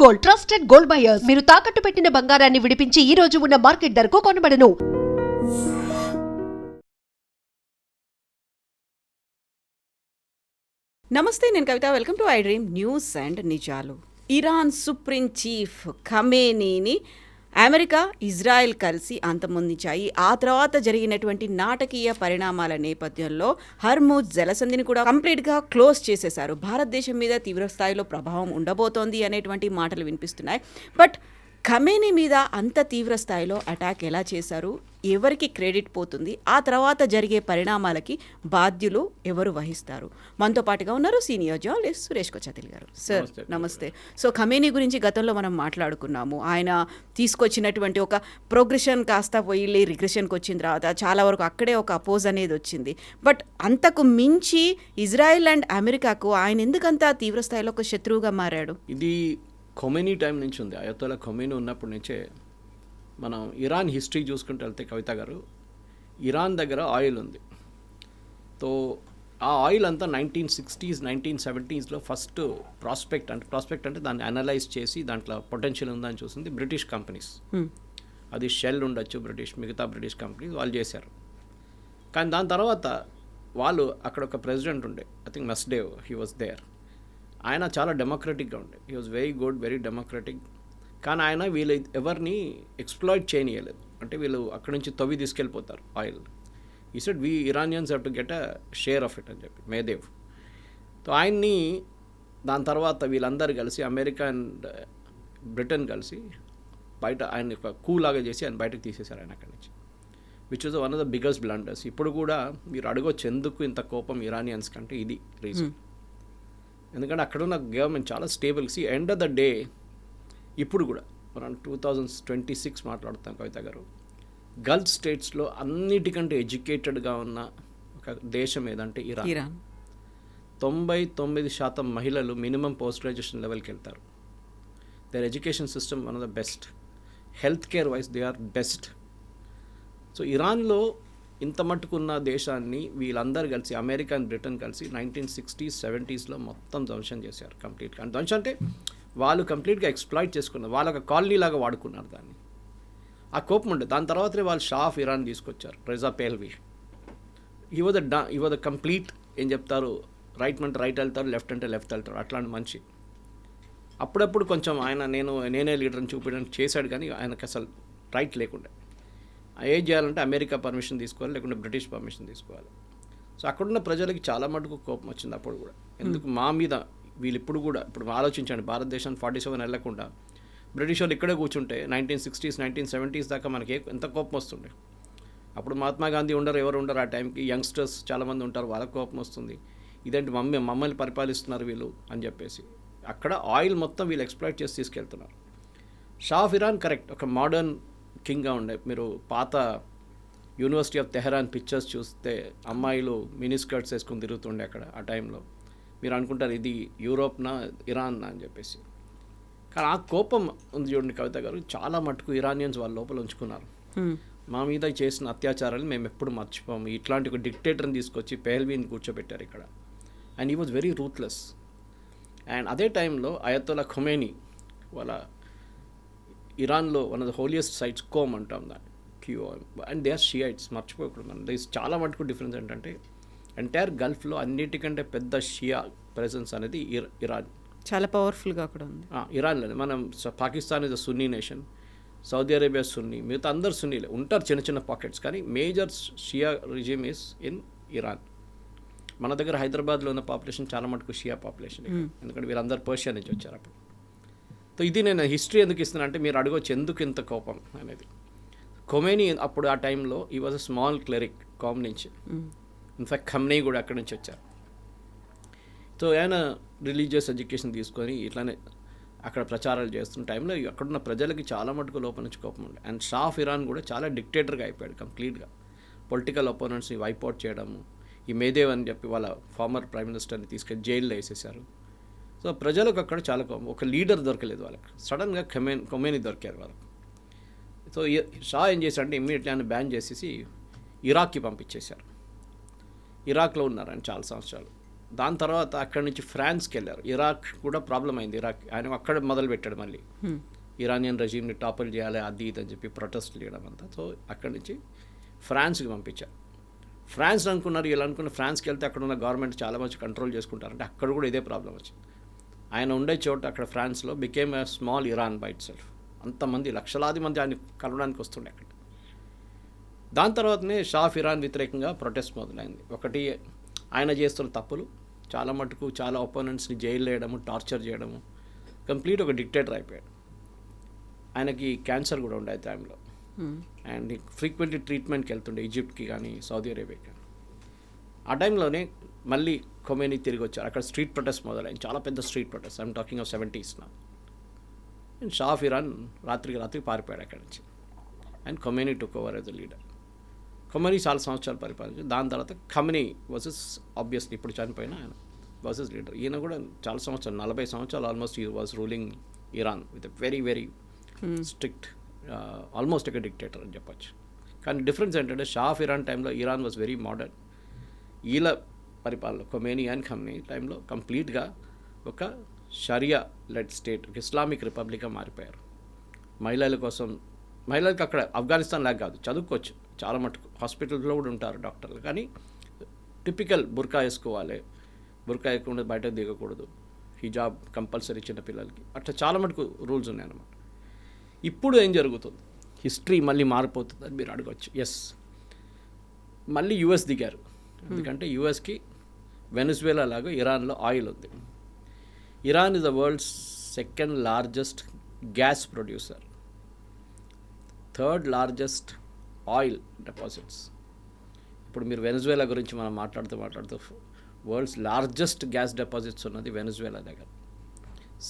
Gold, trusted gold buyers. మీరు తాకట్టు పెట్టిన బంగారాన్ని విడిపించి ఈ రోజు ఉన్న మార్కెట్ ధరకు కొనబడను. నమస్తే, నేను Kavitha. Welcome to I dream news and నిజాలు. ఇరాన్ సుప్రీం చీఫ్ ఖమేనీని అమెరికా, ఇజ్రాయెల్ కలిసి అంతమొందించాయి. ఆ తర్వాత జరిగినటువంటి నాటకీయ పరిణామాల నేపథ్యంలో హర్ముజ్ జలసంధిని కూడా కంప్లీట్గా క్లోజ్ చేసేశారు. భారతదేశం మీద తీవ్రస్థాయిలో ప్రభావం ఉండబోతోంది అనేటువంటి మాటలు వినిపిస్తున్నాయి. బట్ ఖమేనీ మీద అంత తీవ్ర స్థాయిలో అటాక్ ఎలా చేశారు, ఎవరికి క్రెడిట్ పోతుంది, ఆ తర్వాత జరిగే పరిణామాలకి బాధ్యులు ఎవరు వహిస్తారు? మనతో పాటుగా ఉన్నారు సీనియర్ జర్నలిస్ట్ సురేష్ కొచ్చాతిల్ గారు. సార్ నమస్తే. సో ఖమేనీ గురించి గతంలో మనం మాట్లాడుకున్నాము. ఆయన తీసుకొచ్చినటువంటి ఒక ప్రోగ్రెషన్ కాస్త పోయి రిగ్రెషన్కి వచ్చిన తర్వాత చాలా వరకు అక్కడే ఒక అపోజ్ అనేది వచ్చింది. బట్ అంతకు మించి ఇజ్రాయెల్ అండ్ అమెరికాకు ఆయన ఎందుకంత తీవ్ర స్థాయిలో ఒక శత్రువుగా మారాడు? ఇది ఖొమైనీ టైం నుంచి ఉంది. అయతోలా ఖొమైనీ ఉన్నప్పటి నుంచే మనం ఇరాన్ హిస్టరీ చూసుకుంటూ వెళ్తే కవిత గారు, ఇరాన్ దగ్గర ఆయిల్ ఉంది. సో ఆ ఆయిల్ అంతా 1960s 1970sలో ఫస్ట్ ప్రాస్పెక్ట్ అంటే దాన్ని అనలైజ్ చేసి దాంట్లో పొటెన్షియల్ ఉందని చూసింది బ్రిటిష్ కంపెనీస్. అది షెల్ ఉండొచ్చు, మిగతా బ్రిటిష్ కంపెనీస్ వాళ్ళు చేశారు. కానీ దాని తర్వాత వాళ్ళు అక్కడ ఒక ప్రెసిడెంట్ ఉండే, I think Medvedev, he was there. ఆయన చాలా డెమోక్రటిక్గా ఉండే, he was very good, very democratic. కానీ ఆయన వీళ్ళు ఎవరిని ఎక్స్ప్లాయిట్ చేయనీయలేదు. అంటే వీళ్ళు అక్కడి నుంచి తవ్వి తీసుకెళ్ళిపోతారు ఆయిల్. ఈ said we Iranians have to get a share of it అని చెప్పి మేదేవ్. సో ఆయన్ని దాని తర్వాత వీళ్ళందరూ కలిసి అమెరికా అండ్ బ్రిటన్ కలిసి బయట ఆయన ఒక కూలాగా చేసి ఆయన బయటకు తీసేశారు ఆయన అక్కడి నుంచి, which was one of the biggest blunders. ఇప్పుడు కూడా మీరు అడగొచ్చు ఎందుకు ఇంత కోపం ఇరానియన్స్ కంటే, ఇది రీజన్. ఎందుకంటే అక్కడున్న గవర్నమెంట్ చాలా stable. See end of the day ఇప్పుడు కూడా మనం 2026 మాట్లాడుతాం కవిత గారు. గల్ఫ్ స్టేట్స్లో అన్నిటికంటే ఎడ్యుకేటెడ్గా ఉన్న ఒక దేశం ఏదంటే ఇరాన్. 99% మహిళలు మినిమం పోస్ట్ గ్రాడ్యుయేషన్ లెవెల్కి వెళ్తారు. Their education system one of the best. Health care wise they are best. So ఇరాన్లో ఇంత మట్టుకున్న దేశాన్ని వీళ్ళందరూ కలిసి, అమెరికా అండ్ బ్రిటన్ కలిసి 1960s 70sలో మొత్తం ధ్వంసం చేశారు కంప్లీట్గా. అంటే ధ్వంసం అంటే వాళ్ళు కంప్లీట్గా ఎక్స్ప్లాయిట్ చేసుకున్నారు, వాళ్ళొక కాలనీ లాగా వాడుకున్నారు దాన్ని. ఆ కోపం ఉండే. దాని తర్వాతనే వాళ్ళు షా ఆఫ్ ఇరాన్ తీసుకొచ్చారు, రెజా పెహ్లవి. ఈ వాజ్ ద కంప్లీట్, ఏం చెప్తారు, రైట్ అంటే రైట్ వెళ్తారు, లెఫ్ట్ అంటే లెఫ్ట్ వెళ్తారు, అట్లాంటి మనిషి. అప్పుడప్పుడు కొంచెం ఆయన నేనే లీడర్ని చూపించడానికి చేశాడు, కానీ ఆయనకు అసలు రైట్ లేకుండే. ఏం చేయాలంటే అమెరికా పర్మిషన్ తీసుకోవాలి, లేకుంటే బ్రిటిష్ పర్మిషన్ తీసుకోవాలి. సో అక్కడున్న ప్రజలకి చాలా మటుకు కోపం వచ్చింది అప్పుడు కూడా. ఎందుకు మా మీద వీళ్ళు ఇప్పుడు ఆలోచించండి, భారతదేశాన్ని 47 వెళ్ళకుండా బ్రిటిష్ వాళ్ళు ఇక్కడే కూర్చుంటే 1960s 1970s దాకా మనకి ఎంత కోపం వస్తుండే. అప్పుడు మహాత్మా గాంధీ ఎవరు ఉండరు ఆ టైంకి, యంగ్స్టర్స్ చాలామంది ఉంటారు, వాళ్ళకి కోపం వస్తుంది. ఇదేంటి మమ్మల్ని పరిపాలిస్తున్నారు వీళ్ళు అని చెప్పేసి. అక్కడ ఆయిల్ మొత్తం వీళ్ళు ఎక్స్ప్లాయిట్ చేసి తీసుకెళ్తున్నారు. షా ఆఫ్ ఇరాన్ కరెక్ట్ ఒక మోడర్న్ కింగ్గా ఉండే. మీరు పాత యూనివర్సిటీ ఆఫ్ తెహరాన్ పిక్చర్స్ చూస్తే అమ్మాయిలు మినీ స్కర్ట్స్ వేసుకుని తిరుగుతుండే అక్కడ ఆ టైంలో. మీరు అనుకుంటారు ఇది యూరోప్నా ఇరాన్ అని చెప్పేసి. కానీ ఆ కోపం ఉంది చూడండి కవిత గారు, చాలా మటుకు ఇరానియన్స్ వాళ్ళ లోపల ఉంచుకున్నారు. మా మీద చేసిన అత్యాచారాలు మేము ఎప్పుడు మర్చిపోము. ఇట్లాంటి ఒక డిక్టేటర్ని తీసుకొచ్చి పెహ్లవీని కూర్చోబెట్టారు ఇక్కడ. And he was very ruthless. And అదే టైంలో అయతోలా ఖొమైనీ వాళ్ళ ఇరాన్లో one of the holiest sites Qom అంటాం దాన్ని, QOM, and they are Shiites. మర్చిపోకూడదు మనం. దిస్ చాలా మటుకు డిఫరెన్స్ ఏంటంటే ఎంటైర్ గల్ఫ్లో అన్నిటికంటే పెద్ద షియా ప్రెసెన్స్ అనేది ఇరాన్. చాలా పవర్ఫుల్గా అక్కడ ఉంది. ఇరాన్లోనే మనం Pakistan is a Sunni nation, Saudi Arabia Sunni, మిగతా అందరు సున్నీలే ఉంటారు, చిన్న చిన్న పాకెట్స్. కానీ major Shia regime is in Iran. మన దగ్గర హైదరాబాద్లో ఉన్న పాపులేషన్ చాలా మటుకు షియా పాపులేషన్, ఎందుకంటే వీళ్ళందరూ పర్షియా నుంచి వచ్చారు అప్పుడు. సో ఇది నేను హిస్టరీ ఎందుకు ఇస్తున్నా అంటే మీరు అడగవచ్చు ఎందుకు ఇంత కోపం అనేది. ఖొమైనీ అప్పుడు ఆ టైంలో ఈ was a small cleric Qom నుంచి. ఇన్ఫ్యాక్ట్ ఖమ్నీ కూడా అక్కడి నుంచి వచ్చారు. సో ఆయన రిలీజియస్ ఎడ్యుకేషన్ తీసుకొని ఇట్లానే అక్కడ ప్రచారాలు చేస్తున్న టైంలో అక్కడున్న ప్రజలకి చాలా మటుకు లోపల నుంచి కోపం ఉండే. అండ్ షా ఆఫ్ ఇరాన్ కూడా చాలా డిక్టేటర్గా అయిపోయాడు కంప్లీట్గా. పొలిటికల్ ఒపోనెంట్స్ని వైపౌట్ చేయడము, ఈ మేదేవ్ అని చెప్పి వాళ్ళ ఫార్మర్ ప్రైమ్ మినిస్టర్ని తీసుకెళ్ళి జైల్లో వేసేసారు. సో ప్రజలకు అక్కడ చాలా కోపం. ఒక లీడర్ దొరకలేదు వాళ్ళకి. సడన్గా ఖొమైనీ దొరికారు వాళ్ళకి. సో షా ఏం చేశారంటే ఇమ్మీడియట్లీ ఆయన బ్యాన్ చేసేసి ఇరాక్కి పంపించేశారు. ఇరాక్లో ఉన్నారని చాలా సంవత్సరాలు. దాని తర్వాత అక్కడి నుంచి ఫ్రాన్స్కి వెళ్ళారు. ఇరాక్ కూడా ప్రాబ్లం అయింది. ఇరాక్ ఆయన అక్కడ మొదలు పెట్టాడు మళ్ళీ ఇరానియన్ రెజీమ్ని టాపుల్ చేయాలి అది ఇది అని చెప్పి ప్రొటెస్ట్ చేయడం అంతా. సో అక్కడి నుంచి ఫ్రాన్స్కి పంపించారు. ఫ్రాన్స్ అనుకున్నారు, ఇలా అనుకున్న ఫ్రాన్స్కి వెళ్తే అక్కడ ఉన్న గవర్నమెంట్ చాలా మంచి కంట్రోల్ చేసుకుంటారంటే అక్కడ కూడా ఇదే ప్రాబ్లం వచ్చింది. ఆయన ఉండే చోట అక్కడ ఫ్రాన్స్లో became a small Iran by it self. అంతమంది లక్షలాది మంది ఆయన కలవడానికి వస్తుండే అక్కడ. దాని తర్వాతనే షా ఆఫ్ ఇరాన్ వ్యతిరేకంగా ప్రొటెస్ట్ మొదలైంది. ఒకటి ఆయన చేస్తున్న తప్పులు, చాలా మటుకు చాలా ఒపోనెంట్స్ని జైలు వేయడము, టార్చర్ చేయడము, కంప్లీట్ ఒక డిక్టేటర్ అయిపోయాడు. ఆయనకి క్యాన్సర్ కూడా ఉండే టైంలో అండ్ ఫ్రీక్వెంట్లీ ట్రీట్మెంట్కి వెళ్తుండే ఈజిప్ట్కి కానీ సౌదీ అరేబియాకి. ఆ టైంలోనే మళ్ళీ ఖొమేనీ తిరిగి వచ్చారు. అక్కడ స్ట్రీట్ ప్రొటెస్ట్ మొదలైంది, చాలా పెద్ద street protest. I'm talking of 70s నా. అండ్ షా ఆఫ్ ఇరాన్ రాత్రికి పారిపోయాడు అక్కడి నుంచి. And Khomeini took over as a leader. Khomeini చాలా సంవత్సరాలు పరిపాలించారు. దాని తర్వాత ఖమెనీ వర్సెస్ ఆబ్వియస్లీ ఇప్పుడు చనిపోయిన ఆయన వర్సెస్ లీడర్. ఈయన కూడా చాలా సంవత్సరాలు 40 సంవత్సరాలు ఆల్మోస్ట్ ఈ was ruling Iran with very very strict, almost ఒక డిక్టేటర్ అని చెప్పచ్చు. కానీ డిఫరెన్స్ ఏంటంటే షా ఆఫ్ ఇరాన్ టైంలో ఇరాన్ వాజ్ వెరీ మోడర్న్. వీళ్ళ పరిపాలన ఖొమేనీ అండ్ ఖమెనీ టైంలో కంప్లీట్గా ఒక షరియా లెడ్ స్టేట్, ఇస్లామిక్ రిపబ్లిక్గా మారిపోయారు. మహిళల కోసం, మహిళలకు అక్కడ ఆఫ్ఘనిస్తాన్ లాగా కాదు, చదువుకోవచ్చు చాలా మటుకు, హాస్పిటల్లో కూడా ఉంటారు డాక్టర్లు. కానీ టిపికల్ బుర్కా వేసుకోవాలి, బుర్కా వేయకుండా బయటకు దిగకూడదు, హిజాబ్ కంపల్సరీ చిన్నపిల్లలకి, అట్లా చాలా మటుకు రూల్స్ ఉన్నాయన్నమాట. ఇప్పుడు ఏం జరుగుతుంది, హిస్టరీ మళ్ళీ మారిపోతుందని మీరు అడగవచ్చు. ఎస్, మళ్ళీ యుఎస్ దిగారు. ఎందుకంటే యుఎస్కి వెనిజువేలా లాగా ఇరాన్లో ఆయిల్ ఉంది. Iran is the world's second largest gas producer, third largest oil deposits. ఇప్పుడు మీరు వెనిజువేలా గురించి మనం మాట్లాడుతూ వరల్డ్స్ లార్జెస్ట్ గ్యాస్ డిపాజిట్స్ ఉన్నది వెనిజువేలా దగ్గర.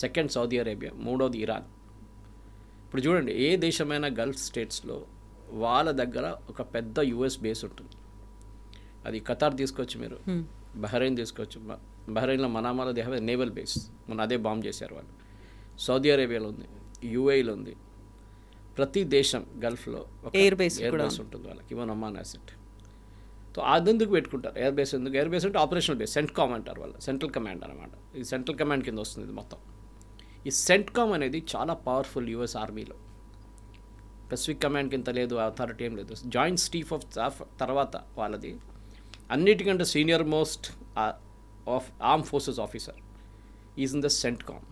సెకండ్ సౌదీ అరేబియా, మూడోది ఇరాన్. ఇప్పుడు చూడండి, ఏ దేశమైనా గల్ఫ్ స్టేట్స్లో వాళ్ళ దగ్గర ఒక పెద్ద యుఎస్ బేస్ ఉంటుంది. అది ఖతార్ తీసుకోవచ్చు, మీరు బహ్రెయిన్ తీసుకోవచ్చు. బహ్రెయిన్లో మనామాలో దే హ్యావ్ నేవల్ బేస్, మొన్న అదే బాంబ్ చేశారు వాళ్ళు. సౌదీ అరేబియాలో ఉంది, యూఏఈలో ఉంది. ప్రతి దేశం గల్ఫ్లో ఒక ఎయిర్ బేస్ ఉంటుంది వాళ్ళకి, ఈవెన్ ఒమాన్ అసెట్. సో అదెందుకు పెట్టుకుంటారు ఎయిర్ బేస్? ఎందుకు ఎయిర్ బేస్ అంటే ఆపరేషనల్ బేస్, సెంట్కామ్ అంటారు వాళ్ళు, సెంట్రల్ కమాండ్ అనమాట. ఈ సెంట్రల్ కమాండ్ కింద వస్తుంది ఇది మొత్తం. ఈ సెంట్కామ్ అనేది చాలా పవర్ఫుల్ యుఎస్ ఆర్మీలో. పెసిఫిక్ కమాండ్ కింద లేదు, అథారిటీ ఏం లేదు. జాయింట్ చీఫ్ ఆఫ్ స్టాఫ్ తర్వాత వాళ్ళది అన్నిటికంటే senior most of arm forces officer is in the CENTCOM.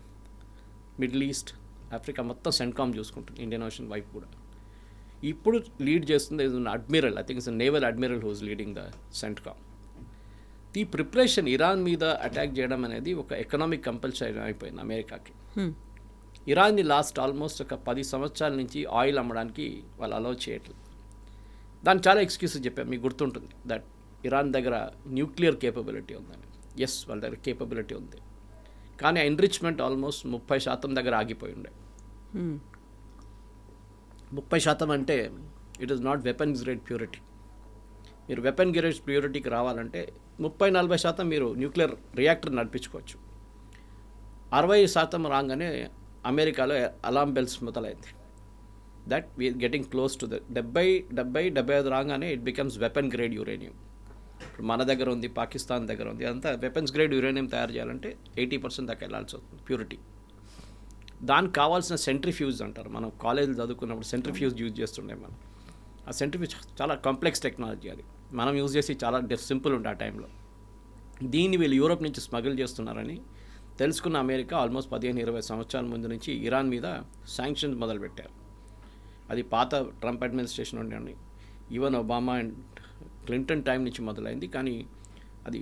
Middle east, Africa మొత్తం సెంట్కామ్ చూసుకుంటుంది, ఇండియన్ ఓషన్ వైపు కూడా. ఇప్పుడు లీడ్ చేస్తుంది admiral, I think it's naval admiral who's leading the CENTCOM. ఈ ప్రిపరేషన్ ఇరాన్ మీద అటాక్ చేయడం అనేది ఒక ఎకనామిక్ కంపల్సరీ అయిపోయింది అమెరికాకి. ఇరాన్ని లాస్ట్ ఆల్మోస్ట్ ఒక 10 సంవత్సరాల నుంచి ఆయిల్ అమ్మడానికి వాళ్ళు అలౌ చేయట్లేదు. దానికి చాలా ఎక్స్క్యూజెస్ చెప్పారు, మీకు గుర్తుంటుంది. దట్ ఇరాన్ దగ్గర న్యూక్లియర్ కేపబిలిటీ ఉందని. ఎస్, వాళ్ళ దగ్గర కేపబిలిటీ ఉంది, కానీ ఎన్రిచ్మెంట్ ఆల్మోస్ట్ 30% దగ్గర ఆగిపోయి ఉండే. 30% అంటే it is not weapon grade purity. మీరు వెపన్ గ్రేడ్ ప్యూరిటీకి రావాలంటే 30-40% మీరు న్యూక్లియర్ రియాక్టర్ నడిపించుకోవచ్చు. 60% రాగానే అమెరికాలో అలారం బెల్స్ మొదలైంది. That we're getting close to the 70-75 రాగానే it becomes weapon grade uranium. ఇప్పుడు మన దగ్గర ఉంది, పాకిస్తాన్ దగ్గర ఉంది, అంతా వెపన్స్ గ్రేడ్ యురేనియం తయారు చేయాలంటే 80% దాకా వెళ్ళాల్సి వస్తుంది ప్యూరిటీ. దానికి కావాల్సిన సెంట్రిఫ్యూజ్ అంటారు, మనం కాలేజీలో చదువుకున్నప్పుడు సెంట్రిఫ్యూజ్ యూజ్ చేస్తుండే మనం. ఆ సెంట్రిఫ్యూజ్ చాలా కాంప్లెక్స్ టెక్నాలజీ, అది మనం యూజ్ చేసి చాలా సింపుల్ ఉండే ఆ టైంలో. దీన్ని వీళ్ళు యూరోప్ నుంచి స్మగిల్ చేస్తున్నారని తెలుసుకున్న అమెరికా ఆల్మోస్ట్ 15-20 సంవత్సరాల ముందు నుంచి ఇరాన్ మీద శాంక్షన్స్ మొదలుపెట్టారు. అది పాత ట్రంప్ అడ్మినిస్ట్రేషన్ ఉండండి, even Obama and Clinton time నుంచి మొదలైంది. కానీ అది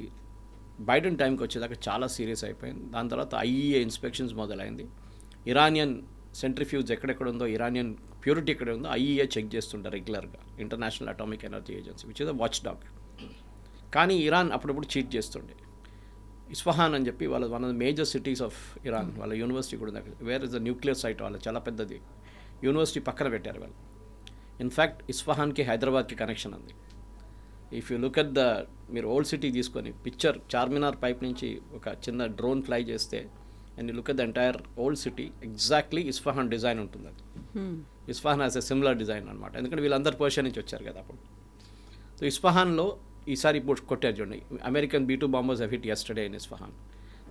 బైడెన్ టైంకి వచ్చేదాకా చాలా సీరియస్ అయిపోయింది. దాని తర్వాత ఐఈఏ ఇన్స్పెక్షన్స్ మొదలైంది. ఇరానియన్ సెంట్రిఫ్యూజ్ ఎక్కడెక్కడ ఉందో, ఇరానియన్ ప్యూరిటీ ఎక్కడ ఉందో ఐఈఏ చెక్ చేస్తుంటారు రెగ్యులర్గా, international atomic energy agency, which is a watchdog. కానీ ఇరాన్ అప్పుడప్పుడు చీట్ చేస్తుండే. ఇస్ఫహాన్ అని చెప్పి వాళ్ళ one of the major cities of Iran, వాళ్ళ యూనివర్సిటీ కూడా ఉంది. Where is the nuclear site, వాళ్ళ చాలా పెద్దది యూనివర్సిటీ పక్కన పెట్టారు వాళ్ళు. ఇన్ఫ్యాక్ట్ ఇస్ఫహాన్కి హైదరాబాద్కి కనెక్షన్ ఉంది. If you look at the, మీరు ఓల్డ్ సిటీ తీసుకొని పిక్చర్ చార్మినార్ పైప్ నుంచి ఒక చిన్న డ్రోన్ ఫ్లై చేస్తే and you look at the entire old city, exactly Isfahan design ఉంటుంది. అది Isfahan has a similar design అనమాట, ఎందుకంటే వీళ్ళందరూ పర్షియా నుంచి వచ్చారు కదా అప్పుడు. సో ఇస్ఫహాన్లో ఈసారి ఇప్పుడు కొట్టారు చూడండి, American B-2 bombers have hit yesterday in Isfahan.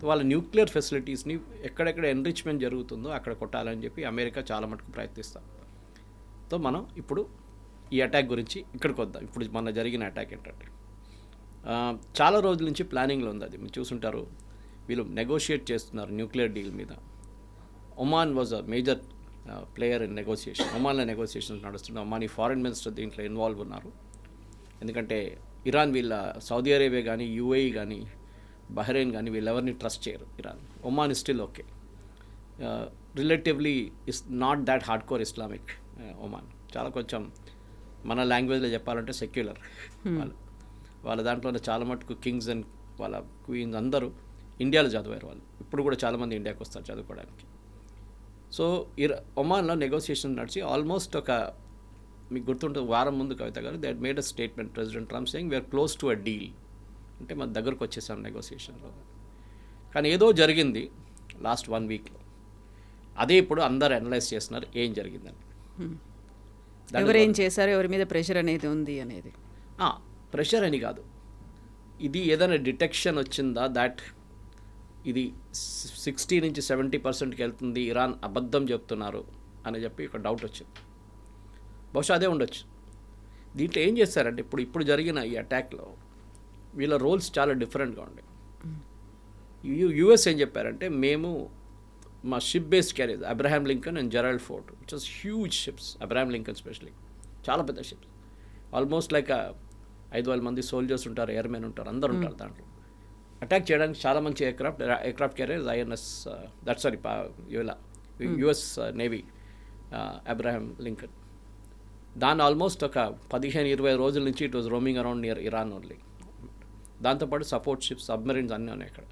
వాళ్ళ న్యూక్లియర్ ఫెసిలిటీస్ని ఎక్కడెక్కడ ఎన్రిచ్మెంట్ జరుగుతుందో అక్కడ కొట్టాలని చెప్పి అమెరికా చాలా మటుకు ప్రయత్నిస్తాం. సో మనం ఇప్పుడు ఈ అటాక్ గురించి ఇక్కడికి వద్దాం. ఇప్పుడు మన జరిగిన అటాక్ ఏంటంటే చాలా రోజుల నుంచి ప్లానింగ్లో ఉంది. అది మీరు చూసుంటారు, వీళ్ళు నెగోషియేట్ చేస్తున్నారు న్యూక్లియర్ డీల్ మీద. Oman was a major player in negotiation. ఒమాన్లో నెగోసియేషన్స్ నడుస్తున్నాయి. ఒమానీ ఫారిన్ మినిస్టర్ దీంట్లో ఇన్వాల్వ్ ఉన్నారు. ఎందుకంటే ఇరాన్ వీళ్ళ సౌదీ అరేబియా కానీ UAE కానీ బహ్రెయిన్ కానీ వీళ్ళెవరిని ట్రస్ట్ చేయరు. Iran, Oman is still okay, relatively is not that hard core Islamic. Oman చాలా కొంచెం మన లాంగ్వేజ్లో చెప్పాలంటే సెక్యులర్. వాళ్ళ దాంట్లో చాలా మటుకు కింగ్స్ అండ్ వాళ్ళ క్వీన్స్ అందరూ ఇండియాలో చదివారు. వాళ్ళు ఇప్పుడు కూడా చాలామంది ఇండియాకి వస్తారు చదువుకోవడానికి. సో ఒమాన్లో నెగోసియేషన్ నడిచి ఆల్మోస్ట్ ఒక, మీకు గుర్తుంటుంది, వారం ముందు కవిత గారు they made a statement, president Trump saying we're close to a deal, అంటే మన దగ్గరకు వచ్చేసాం నెగోసియేషన్లో. కానీ ఏదో జరిగింది లాస్ట్ 1 వీక్లో. అదే ఇప్పుడు అందరు అనలైజ్ చేస్తున్నారు ఏం జరిగిందని. ఎవరేం చేశారు, ఎవరి మీద ప్రెషర్ అనేది ఉంది అనేది. ప్రెషర్ అని కాదు, ఇది ఏదైనా డిటెక్షన్ వచ్చిందా దాట్ ఇది 60 నుంచి 70%కి వెళ్తుంది, ఇరాన్ అబద్ధం చెప్తున్నారు అని చెప్పి ఒక డౌట్ వచ్చింది. బహుశా అదే ఉండొచ్చు. దీంట్లో ఏం చేస్తారంటే ఇప్పుడు జరిగిన ఈ అటాక్లో వీళ్ళ రోల్స్ చాలా డిఫరెంట్గా ఉండే. US ఏం చెప్పారంటే, మేము మా ship based carriers Abraham Lincoln and Gerald Ford, which was huge ships, Abraham Lincoln especially చాలా పెద్ద షిప్స్, ఆల్మోస్ట్ లైక్ 5,000 మంది సోల్జర్స్ ఉంటారు, ఎయిర్మెన్ ఉంటారు, అందరు ఉంటారు దాంట్లో. అటాక్ చేయడానికి చాలా మంచి aircraft carriers INS US navy Abraham Lincoln. దాన్ని ఆల్మోస్ట్ ఒక 15-20 రోజుల నుంచి it was roaming around near Iran only. దాంతోపాటు సపోర్ట్ షిప్స్, సబ్మెరీన్స్ అన్నీ ఉన్నాయి ఇక్కడ.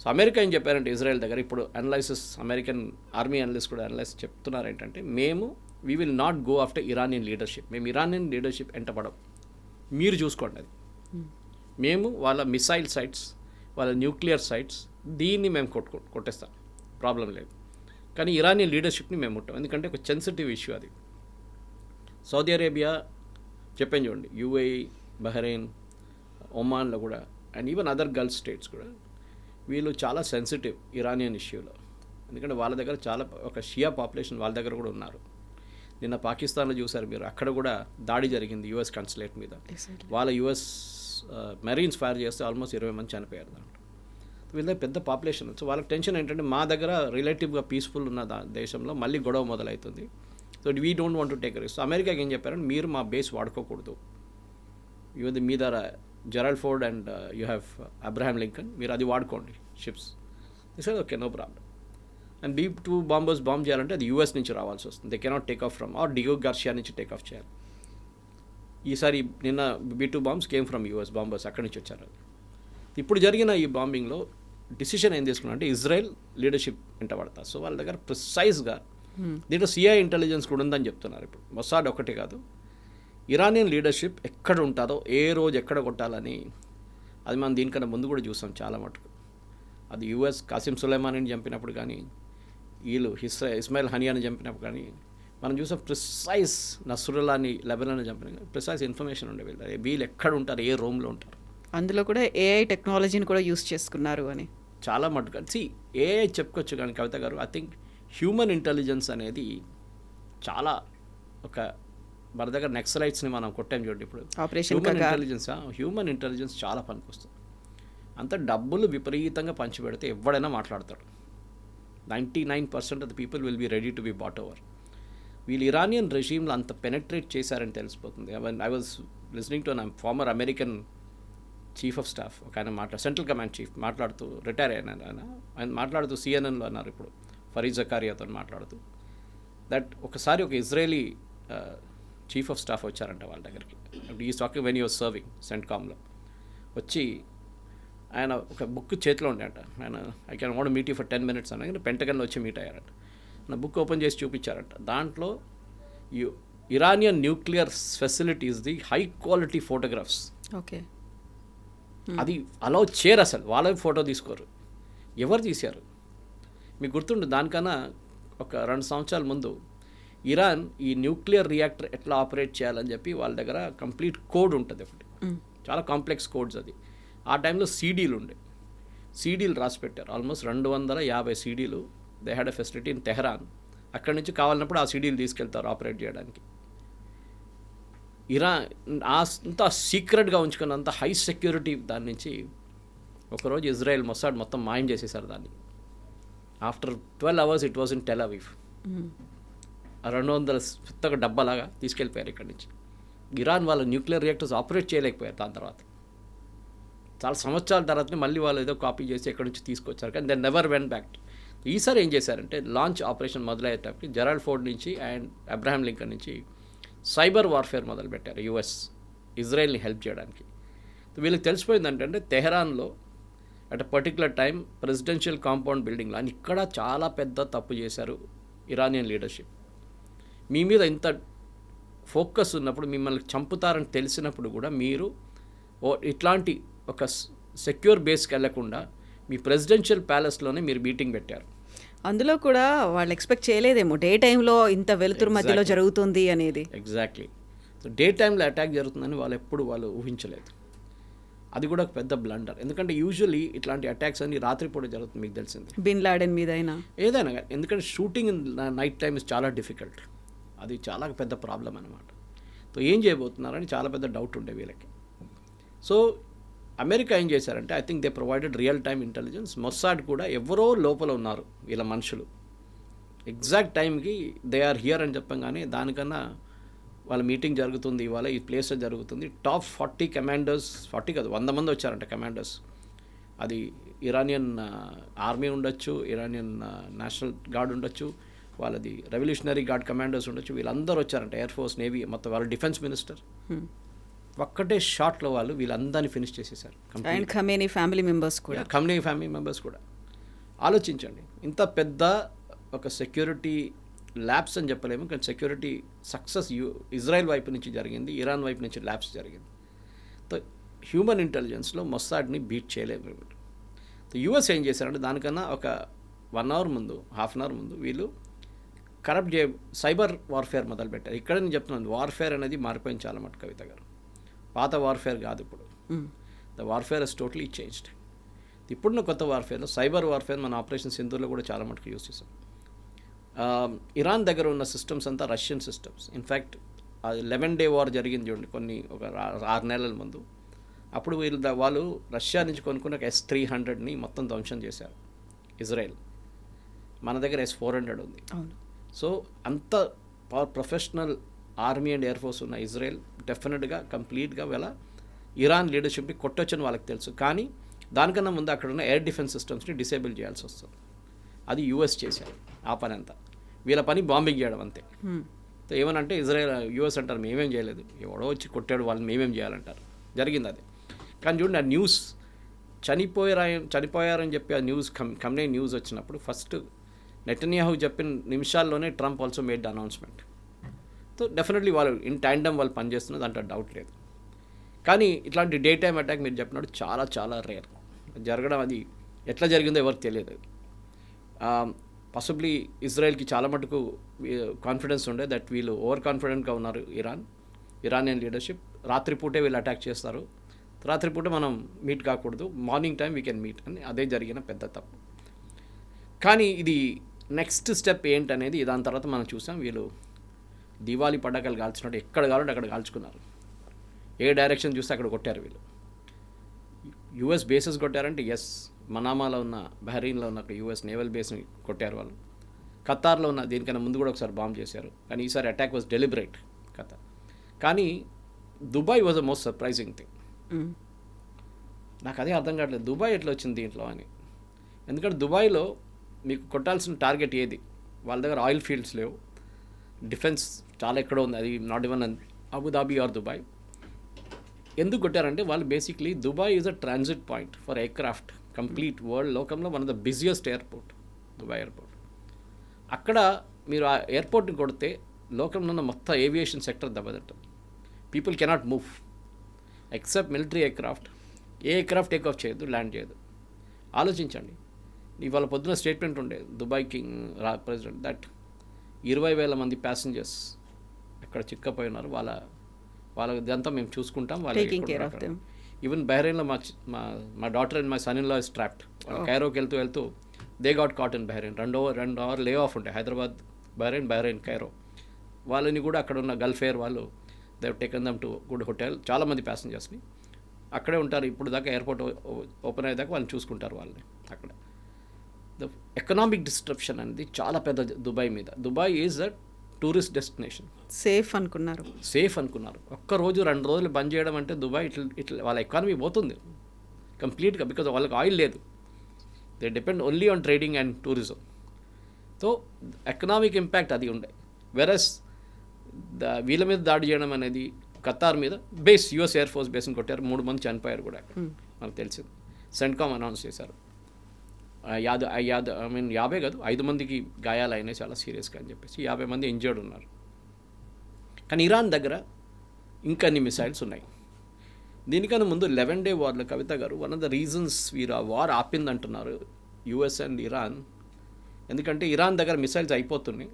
సో అమెరికా ఏం చెప్పారంటే ఇజ్రాయెల్ దగ్గర, ఇప్పుడు అనలైసిస్ అమెరికన్ ఆర్మీ అనలిస్ట్ కూడా అనలైజ్ చెప్తున్నారు ఏంటంటే, we will not go after Iranian leadership, మేము ఇరానియన్ లీడర్షిప్ ఎంటపడం, మీరు చూసుకోండి అది. మేము వాళ్ళ మిసైల్ సైట్స్, వాళ్ళ న్యూక్లియర్ సైట్స్, దీన్ని మేము కొట్టేస్తాం, ప్రాబ్లం లేదు. కానీ ఇరానియన్ లీడర్షిప్ని మేము ముట్టాం, ఎందుకంటే ఒక సెన్సిటివ్ ఇష్యూ అది. సౌదీ అరేబియా చెప్పాను చూడండి, UAE, బహ్రెయిన్, ఒమాన్లో కూడా, and even other Gulf states కూడా వీళ్ళు చాలా సెన్సిటివ్ ఇరానియన్ ఇష్యూలో. ఎందుకంటే వాళ్ళ దగ్గర చాలా ఒక షియా పాపులేషన్ వాళ్ళ దగ్గర కూడా ఉన్నారు. నిన్న పాకిస్తాన్లో చూసారు మీరు, అక్కడ కూడా దాడి జరిగింది US కన్సులేట్ మీద. వాళ్ళ US మెరీన్స్ ఫైర్ చేస్తే ఆల్మోస్ట్ 20 మంది చనిపోయారు దాంట్లో. వీళ్ళ పెద్ద పాపులేషన్. సో వాళ్ళకి టెన్షన్ ఏంటంటే, మా దగ్గర రిలేటివ్గా పీస్ఫుల్ ఉన్న దేశంలో మళ్ళీ గొడవ మొదలవుతుంది. So we don't want to take risk. So అమెరికాకి ఏం చెప్పారంటే, మీరు మా బేస్ వాడుకోకూడదు, మీ దగ్గర Gerald Ford and you have Abraham Lincoln, మీరు అది వాడుకోండి ships. This okay, no problem. And B-2 bombers bomb చేయాలంటే అది US నుంచి రావాల్సి వస్తుంది. They cannot take off from Diego Garcia నుంచి టేక్ ఆఫ్ చేయాలి. ఈసారి నిన్న B-2 bombs came from US bombers, అక్కడి నుంచి వచ్చారు. ఇప్పుడు జరిగిన ఈ బాంబింగ్లో డిసిషన్ ఏం తీసుకున్నా అంటే, ఇజ్రాయెల్ లీడర్షిప్ వెంట పడతారు. సో వాళ్ళ దగ్గర ప్రిసైజ్గా దీంట్లో CIA ఇంటెలిజెన్స్ కూడా ఉందని చెప్తున్నారు. ఇప్పుడు మొసాడ్ ఒకటే కాదు, ఇరానియన్ లీడర్షిప్ ఎక్కడ ఉంటుందో, ఏ రోజు ఎక్కడ కొట్టాలని, అది మనం దీనికన్నా ముందు కూడా చూసాం చాలా మటుకు. అది US కాసిం సులైమానీని చంపినప్పుడు కానీ, వీళ్ళు ఇస్మాయిల్ హనియాని చంపినప్పుడు కానీ మనం చూసాం. ప్రిసైజ్ నస్రుల్లాని లెబనాన్ని చంపిన ప్రిసైజ్ ఇన్ఫర్మేషన్ ఉండే వీళ్ళు ఎక్కడ ఉంటారు, ఏ రూమ్లో ఉంటారు. అందులో కూడా AI టెక్నాలజీని కూడా యూస్ చేసుకున్నారు అని చాలా మటుకు. AI చెప్పుకోవచ్చు కానీ కవిత గారు, ఐ థింక్ హ్యూమన్ ఇంటెలిజెన్స్ అనేది చాలా ఒక, మన దగ్గర నెక్సలైట్స్ని మనం కొట్టాం చూడండి ఇప్పుడు, హ్యూమన్ ఇంటెలిజెన్స్ చాలా పనికొస్తుంది. అంత డబ్బులు విపరీతంగా పంచిపెడితే ఎవడైనా మాట్లాడతాడు. 99% of the people will be ready to be bought over. వీళ్ళు ఇరానియన్ రెజీమ్లో అంత పెనెట్రేట్ చేశారని తెలిసిపోతుంది. I was listening to an former American chief of staff, ఒక ఆయన సెంట్రల్ కమాండ్ చీఫ్ మాట్లాడుతూ, రిటైర్ అయినారు ఆయన మాట్లాడుతూ CNN లో అన్నారు ఇప్పుడు, ఫరీద్ జకారియాతో మాట్లాడుతూ, దట్ ఒకసారి ఒక ఇజ్రాయేలీ చీఫ్ ఆఫ్ స్టాఫ్ వచ్చారంట వాళ్ళ దగ్గరికి. ఈ టాకింగ్ వెన్ యూర్ సర్వింగ్ సెంట్కామ్లో వచ్చి, ఆయన ఒక బుక్ చేతిలో ఉండేట. ఆయన I can want meet you for 10 minutes అని పెంటగన్లో వచ్చి మీట్ అయ్యారంట. నా బుక్ ఓపెన్ చేసి చూపించారంట. దాంట్లో ఇరానియన్ న్యూక్లియర్ ఫెసిలిటీస్ది హై క్వాలిటీ ఫోటోగ్రాఫ్స్. ఓకే, అది అలౌ చేయరు, అసలు వాళ్ళే ఫోటో తీసుకోరు. ఎవరు తీశారు మీకు గుర్తుండు? దానికన్నా ఒక 2 సంవత్సరాల ముందు ఇరాన్ ఈ న్యూక్లియర్ రియాక్టర్ ఎట్లా ఆపరేట్ చేయాలని చెప్పి వాళ్ళ దగ్గర కంప్లీట్ కోడ్ ఉంటుంది. ఒకటి చాలా కాంప్లెక్స్ కోడ్స్ అది. ఆ టైంలో సీడీలు ఉండే, సీడీలు రాసి పెట్టారు. ఆల్మోస్ట్ 250 సీడీలు. They had a facility in Tehran. అక్కడి నుంచి కావాలన్నప్పుడు ఆ సీడీలు తీసుకెళ్తారు ఆపరేట్ చేయడానికి. అంత సీక్రెట్గా ఉంచుకున్నంత హై సెక్యూరిటీ దాని నుంచి ఒకరోజు ఇజ్రాయెల్ మొసాడ్ మొత్తం మాయం చేసేసారు దాన్ని. After 12 hours it was in Tel Aviv. 200 పెద్దగా డబ్బాలాగా తీసుకెళ్ళిపోయారు ఇక్కడి నుంచి. ఇరాన్ వాళ్ళ న్యూక్లియర్ రియాక్టర్స్ ఆపరేట్ చేయలేకపోయారు. దాని తర్వాత చాలా సంవత్సరాల తర్వాతనే మళ్ళీ వాళ్ళు ఏదో కాపీ చేసి ఎక్కడి నుంచి తీసుకొచ్చారు, కానీ దెన్ నెవర్ వెంట్ బ్యాక్. ఈసారి ఏం చేశారంటే లాంచ్ ఆపరేషన్ మొదలయ్యేటప్పటికి జెరాల్డ్ ఫోర్డ్ నుంచి అండ్ అబ్రహాం లింకన్ నుంచి సైబర్ వార్ఫేర్ మొదలుపెట్టారు యుఎస్ ఇజ్రాయెల్ని హెల్ప్ చేయడానికి. వీళ్ళకి తెలిసిపోయింది అంటే తెహరాన్లో at a particular time presidential compound బిల్డింగ్లో అని ఇక్కడ చాలా పెద్ద తప్పు చేశారు ఇరానియన్ లీడర్షిప్. మీ మీద ఇంత ఫోకస్ ఉన్నప్పుడు, మిమ్మల్ని చంపుతారని తెలిసినప్పుడు కూడా మీరు ఇట్లాంటి ఒక సెక్యూర్ బేస్కి వెళ్లకుండా మీ ప్రెసిడెన్షియల్ ప్యాలెస్లోనే మీరు మీటింగ్ పెట్టారు. అందులో కూడా వాళ్ళు ఎక్స్పెక్ట్ చేయలేదేమో డే టైంలో ఇంత వెలుతురు మధ్యలో జరుగుతుంది అనేది. ఎగ్జాక్ట్లీ. సో డే టైంలో అటాక్ జరుగుతుందని వాళ్ళు ఊహించలేదు. అది కూడా ఒక పెద్ద బ్లండర్. ఎందుకంటే యూజువలీ ఇట్లాంటి అటాక్స్ అన్ని రాత్రిపూట జరుగుతుంది, మీకు తెలిసింది. బిన్ లాడెన్ మీద ఏదైనా కానీ, ఎందుకంటే shooting in night time is చాలా డిఫికల్ట్. అది చాలా పెద్ద ప్రాబ్లం అనమాట. సో ఏం చేయబోతున్నారని చాలా పెద్ద డౌట్ ఉండే వీళ్ళకి. సో అమెరికా ఏం చేశారంటే, I think they provided real time intelligence. Mossad కూడా ఎవరో లోపల ఉన్నారు వీళ్ళ మనుషులు, ఎగ్జాక్ట్ టైంకి దే ఆర్ హియర్ అని చెప్పంగానే దానికన్నా వాళ్ళ మీటింగ్ జరుగుతుంది ఇవాళ ఈ ప్లేస్లో జరుగుతుంది. టాప్ 40 కమాండర్స్, 40 కాదు 100 మంది వచ్చారంట కమాండర్స్. అది ఇరానియన్ ఆర్మీ ఉండొచ్చు, ఇరానియన్ నేషనల్ గార్డ్ ఉండొచ్చు, వాళ్ళది రెవల్యూషనరీ గార్డ్ కమాండర్స్ ఉండొచ్చు. వీళ్ళందరూ వచ్చారంట, ఎయిర్ ఫోర్స్, నేవీ, మొత్తం వాళ్ళ డిఫెన్స్ మినిస్టర్. ఒక్కటే షాట్లో వాళ్ళు వీళ్ళందరినీ ఫినిష్ చేసేసారు. ఖమేనీ ఫ్యామిలీ మెంబర్స్ కూడా ఆలోచించండి. ఇంత పెద్ద ఒక సెక్యూరిటీ ల్యాబ్స్ అని చెప్పలేము, కానీ సెక్యూరిటీ సక్సెస్ ఇజ్రాయెల్ వైపు నుంచి జరిగింది, ఇరాన్ వైపు నుంచి ల్యాబ్స్ జరిగింది. సో హ్యూమన్ ఇంటెలిజెన్స్లో మొస్సాడ్ని బీట్ చేయలేము. సో యూఎస్ ఏం చేశారంటే దానికన్నా ఒక 1 hour ముందు, హాఫ్ అన్ అవర్ ముందు వీళ్ళు సైబర్ వార్ఫేర్ మొదలుపెట్టారు. ఇక్కడ నేను చెప్తున్నాను, వార్ఫేర్ అనేది మారిపోయింది చాలా మటు కవిత గారు. పాత వార్ఫేర్ కాదు ఇప్పుడు. The warfare is totally changed. ఇప్పుడున్న కొత్త వార్ఫేర్లో సైబర్ వార్ఫేర్ మన ఆపరేషన్ సింధూర్లో కూడా చాలా మటుకు యూస్ చేసాం. ఇరాన్ దగ్గర ఉన్న సిస్టమ్స్ అంతా Russian systems. In fact 11 day war జరిగింది చూడండి ఒక 6 నెలల ముందు. అప్పుడు వాళ్ళు రష్యా నుంచి కొనుక్కున్న S-300ని మొత్తం ధ్వంసం చేశారు ఇజ్రాయెల్. మన దగ్గర S-400 ఉంది. సో అంత professional army and air force ఉన్న ఇజ్రాయెల్ డెఫినెట్గా కంప్లీట్గా వీళ్ళ ఇరాన్ లీడర్షిప్ని కొట్టొచ్చని వాళ్ళకి తెలుసు. కానీ దానికన్నా ముందు అక్కడ ఉన్న ఎయిర్ డిఫెన్స్ సిస్టమ్స్ని డిసేబుల్ చేయాల్సి వస్తుంది. అది యూఎస్ చేశారు ఆ పని అంతా. వీళ్ళ పని బాంబింగ్ చేయడం అంతే. సో ఏమనంటే యూఎస్ అంటారు మేమేం చేయలేదు, ఎవడో వచ్చి కొట్టాడు వాళ్ళని మేమేం చేయాలంటారు. జరిగింది అది. కానీ చూడండి, ఆ న్యూస్ చనిపోయారని చెప్పి ఆ న్యూస్ కమ్నే న్యూస్ వచ్చినప్పుడు ఫస్ట్ నెటన్యాహు చెప్పిన నిమిషాల్లోనే Trump also made the announcement. So definitely వాళ్ళు ఇన్ ట్యాండమ్ వాళ్ళు పనిచేస్తున్నది, దాంట్లో డౌట్ లేదు. కానీ ఇట్లాంటి డే టైమ్ అటాక్ మీరు చెప్పినట్టు చాలా చాలా రేర్ జరగడం. అది ఎట్లా జరిగిందో ఎవరికి తెలియదు. పాసిబ్లీ ఇజ్రాయెల్కి చాలా మటుకు కాన్ఫిడెన్స్ ఉండే దట్ వీళ్ళు ఓవర్ కాన్ఫిడెంట్గా ఉన్నారు. ఇరానియన్ లీడర్షిప్ రాత్రిపూటే వీళ్ళు అటాక్ చేస్తారు, రాత్రిపూట మనం మీట్ కాకూడదు, morning time we can meet అని. అదే జరిగిన పెద్ద తప్పు. కానీ ఇది నెక్స్ట్ స్టెప్ ఏంటనేది దాని తర్వాత మనం చూసాం. వీళ్ళు దివాళీ పటాకాలు కాల్చినట్టు ఎక్కడ కావాలంటే అక్కడ కాల్చుకున్నారు. ఏ డైరెక్షన్ చూస్తే అక్కడ కొట్టారు వీళ్ళు. యుఎస్ బేసెస్ కొట్టారంటే ఎస్, మనామాలో ఉన్న బహ్రెయిన్లో ఉన్న యుఎస్ నేవల్ బేస్ని కొట్టారు వాళ్ళు. ఖతార్లో ఉన్న దీనికన్నా ముందు కూడా ఒకసారి బాంబ్ చేశారు, కానీ ఈసారి అటాక్ వాజ్ డెలిబరేట్ ఖతార్. కానీ Dubai was the most surprising thing. నాకు అదే అర్థం కావట్లేదు దుబాయ్ ఎట్లా వచ్చింది దీంట్లో అని. ఎందుకంటే దుబాయ్లో మీకు కొట్టాల్సిన టార్గెట్ ఏది? వాళ్ళ దగ్గర ఆయిల్ ఫీల్డ్స్ లేవు, డిఫెన్స్ చాలా ఎక్కడో ఉంది, అది not even Abu Dhabi or Dubai. ఎందుకు కొట్టారంటే వాళ్ళు basically Dubai is a transit point for aircraft. Complete world లోకంలో one of the busiest airport Dubai airport. అక్కడ మీరు ఆ ఎయిర్పోర్ట్ని కొడితే లోకంలో ఉన్న మొత్తం ఏవియేషన్ సెక్టర్ దెబ్బతింటుంది. People cannot move except military aircraft. ఏ ఎయిర్క్రాఫ్ట్ టేక్ ఆఫ్ చేయదు, ల్యాండ్ చేయదు. ఆలోచించండి. ఇవాళ పొద్దున స్టేట్మెంట్ ఉండే దుబాయ్ కింగ్ ప్రెసిడెంట్ దట్ 20,000 మంది ప్యాసింజర్స్ అక్కడ చిక్కపోయి ఉన్నారు, ఇదంతా మేము చూసుకుంటాం. Taking care of them. Even బహ్రెయిన్లో మా daughter and my son in law is trapped. కైరోకి వెళ్తూ they got caught in Bahrain. 2 hour lay off ఉంటాయి, హైదరాబాద్ బహ్రెయిన్ కైరో. వాళ్ళని కూడా అక్కడ ఉన్న గల్ఫ్ ఎయిర్ వాళ్ళు they taken them to good hotel. చాలామంది ప్యాసింజర్స్ని అక్కడే ఉంటారు. ఇప్పుడు దాకా ఎయిర్పోర్ట్ ఓపెన్ అయ్యేదాకా వాళ్ళని చూసుకుంటారు వాళ్ళని అక్కడ. ద ఎకనామిక్ డిస్ట్రప్షన్ అనేది చాలా పెద్ద దుబాయ్ మీద. Dubai is a tourist destination. Safe అనుకున్నారు. ఒక్క రోజు 2 రోజులు బంద్ చేయడం అంటే దుబాయ్ ఇట్లా వాళ్ళ ఎకానమీ పోతుంది కంప్లీట్గా. బికాజ్ వాళ్ళకి ఆయిల్ లేదు. They depend only on trading and tourism. So economic impact అది ఉండే. వెరస్ వీళ్ళ మీద దాడి చేయడం అనేది ఖతార్ మీద బేస్, యుఎస్ ఎయిర్ ఫోర్స్ బేస్ని కొట్టారు. 3 మంది చనిపోయారు కూడా అక్కడ, మనకు తెలిసింది. సెంట్కామ్ అనౌన్స్ చేశారు. 50 కాదు 5 మందికి గాయాలు అయినాయి చాలా సీరియస్గా అని చెప్పేసి. 50 మంది ఇంజర్డ్ ఉన్నారు. కానీ ఇరాన్ దగ్గర ఇంకన్ని మిసైల్స్ ఉన్నాయి. దీనికన్నా ముందు 11 డే వార్లో Kavitha garu one of the reasons war ఆపిందంటున్నారు యుఎస్ అండ్ ఇరాన్. ఎందుకంటే ఇరాన్ దగ్గర మిసైల్స్ అయిపోతున్నాయి.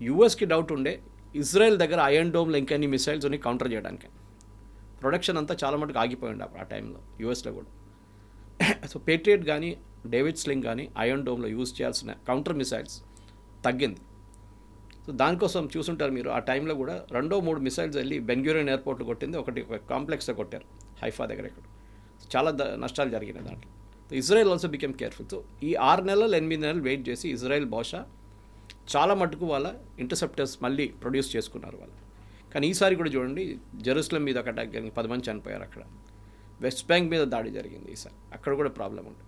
యుఎస్కి డౌట్ ఉండే ఇజ్రాయెల్ దగ్గర ఐరన్ డోమ్లో ఇంకెన్ని మిసైల్స్ ఉన్నాయి కౌంటర్ చేయడానికి. ప్రొడక్షన్ అంతా చాలా మటుకు ఆగిపోయి ఉండే ఆ టైంలో యుఎస్లో కూడా. సో పేట్రియట్ కానీ డేవిడ్ స్లింగ్ కానీ ఐరన్ డోమ్లో యూజ్ చేయాల్సిన కౌంటర్ మిసైల్స్ తగ్గింది. సో దానికోసం చూసుంటారు మీరు, ఆ టైంలో కూడా 2-3 మిసైల్స్ వెళ్ళి బెన్గూరియన్ ఎయిర్పోర్ట్లో కొట్టింది, ఒకటి కాంప్లెక్స్లో కొట్టారు హైఫా దగ్గర. ఇక్కడ చాలా నష్టాలు జరిగినాయి దాంట్లో. Israel also became careful. So ఈ 6 నెలలు 8 నెలలు వెయిట్ చేసి ఇజ్రాయెల్ బహుశా చాలా మటుకు వాళ్ళ ఇంటర్సెప్టర్స్ మళ్ళీ ప్రొడ్యూస్ చేసుకున్నారు వాళ్ళు. కానీ ఈసారి కూడా చూడండి, జెరూసలేం మీద ఒక అటాక్ జరిగింది, 10 మంది చనిపోయారు అక్కడ. వెస్ట్ బ్యాంక్ మీద దాడి జరిగింది ఈసారి, అక్కడ కూడా ప్రాబ్లం ఉంది.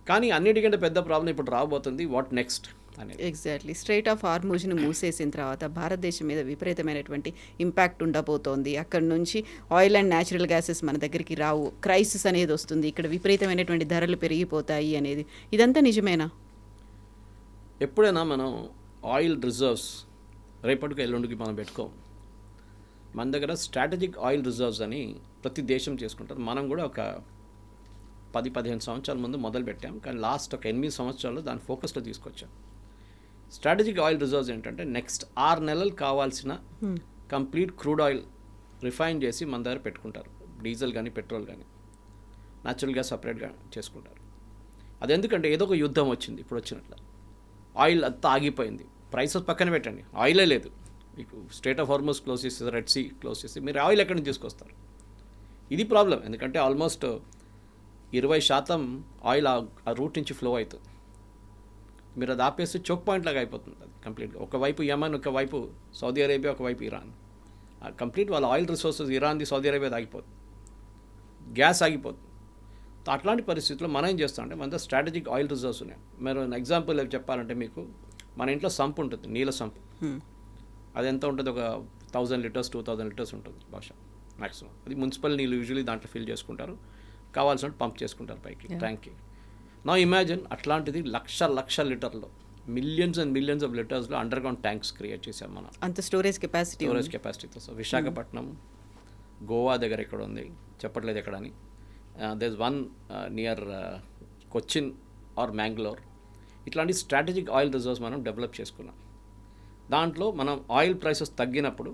కానీ అన్నిటికంటే పెద్ద ప్రాబ్లం ఇప్పుడు రాబోతుంది వాట్ నెక్స్ట్ అనేది. ఎగ్జాక్ట్లీ. స్ట్రైట్ ఆఫ్ హార్మూజ్ని మూసేసిన తర్వాత భారతదేశం మీద విపరీతమైనటువంటి ఇంపాక్ట్ ఉండబోతోంది. అక్కడ నుంచి ఆయిల్ అండ్ న్యాచురల్ గ్యాసెస్ మన దగ్గరికి రావు, క్రైసిస్ అనేది వస్తుంది, ఇక్కడ విపరీతమైనటువంటి ధరలు పెరిగిపోతాయి అనేది, ఇదంతా నిజమేనా? ఎప్పుడైనా మనం ఆయిల్ రిజర్వ్స్ రేపటికి ఎల్లుండికి మనం పెట్టుకోం. మన దగ్గర స్ట్రాటజిక్ ఆయిల్ రిజర్వ్స్ అని ప్రతి దేశం చేసుకుంటారు. మనం కూడా ఒక 10-15 సంవత్సరాల ముందు మొదలు పెట్టాం. కానీ లాస్ట్ ఒక 8 సంవత్సరాలు దాని ఫోకస్లో తీసుకొచ్చాం. స్ట్రాటజిక్ ఆయిల్ రిజర్వ్స్ ఏంటంటే నెక్స్ట్ 6 నెలలు కావాల్సిన కంప్లీట్ క్రూడ్ ఆయిల్ రిఫైన్ చేసి మన దగ్గర పెట్టుకుంటారు. డీజిల్ కానీ పెట్రోల్ కానీ న్యాచురల్ గ్యాస్ సపరేట్గా చేసుకుంటారు. అది ఎందుకంటే ఏదో ఒక యుద్ధం వచ్చింది, ఇప్పుడు వచ్చినట్ల ఆయిల్ అంతా ఆగిపోయింది. ప్రైసెస్ పక్కన పెట్టండి, ఆయిలే లేదు. మీకు స్ట్రైట్ ఆఫ్ హార్మూజ్ క్లోజ్ చేసి రెడ్ సీ క్లోజ్ చేసి మీరు ఆయిల్ ఎక్కడి నుంచి తీసుకొస్తారు? ఇది ప్రాబ్లం. ఎందుకంటే ఆల్మోస్ట్ 20% ఆయిల్ ఆ రూట్ నుంచి ఫ్లో అవుతుంది. మీరు అది ఆపేస్తే చోక్ పాయింట్ లాగా అయిపోతుంది అది కంప్లీట్గా. ఒకవైపు యమన్, ఒకవైపు సౌదీ అరేబియా, ఒకవైపు ఇరాన్. కంప్లీట్ వాళ్ళ ఆయిల్ రిసోర్సెస్ ఇరాన్ది, సౌదీ అరేబియాది ఆగిపోతుంది, గ్యాస్ ఆగిపోతుంది. అట్లాంటి పరిస్థితుల్లో మనం ఏం చేస్తామంటే మన స్ట్రాటజిక్ ఆయిల్ రిజర్వ్స్ ఉన్నాయి. మీరు ఎగ్జాంపుల్ చెప్పాలంటే మీకు మన ఇంట్లో సంప్ ఉంటుంది, నీళ్ళ సంప్. అది ఎంత ఉంటుంది? ఒక 1000 లీటర్స్ 2000 లీటర్స్ ఉంటుంది బహుశా మ్యాక్సిమం. అది మున్సిపల్ నీళ్ళు యూజువల్లీ దాంట్లో ఫిల్ చేసుకుంటారు, కావాల్సినట్టు పంప్ చేసుకుంటారు పైకి ట్యాంక్కి. నా ఇమాజిన్ అట్లాంటిది లక్ష లీటర్లో మిలియన్స్ అండ్ మిలియన్స్ ఆఫ్ లీటర్స్లో అండర్ గ్రౌండ్ ట్యాంక్స్ క్రియేట్ చేసాం మనం. అంత స్టోరేజ్ కెపాసిటీతో. సో విశాఖపట్నం, గోవా దగ్గర ఎక్కడ ఉంది చెప్పట్లేదు ఎక్కడని. There is one near Cochin or Mangalore. ఇట్లాంటి స్ట్రాటజిక్ ఆయిల్ రిజర్వ్స్ మనం డెవలప్ చేసుకున్నాం. దాంట్లో మనం ఆయిల్ ప్రైసెస్ తగ్గినప్పుడు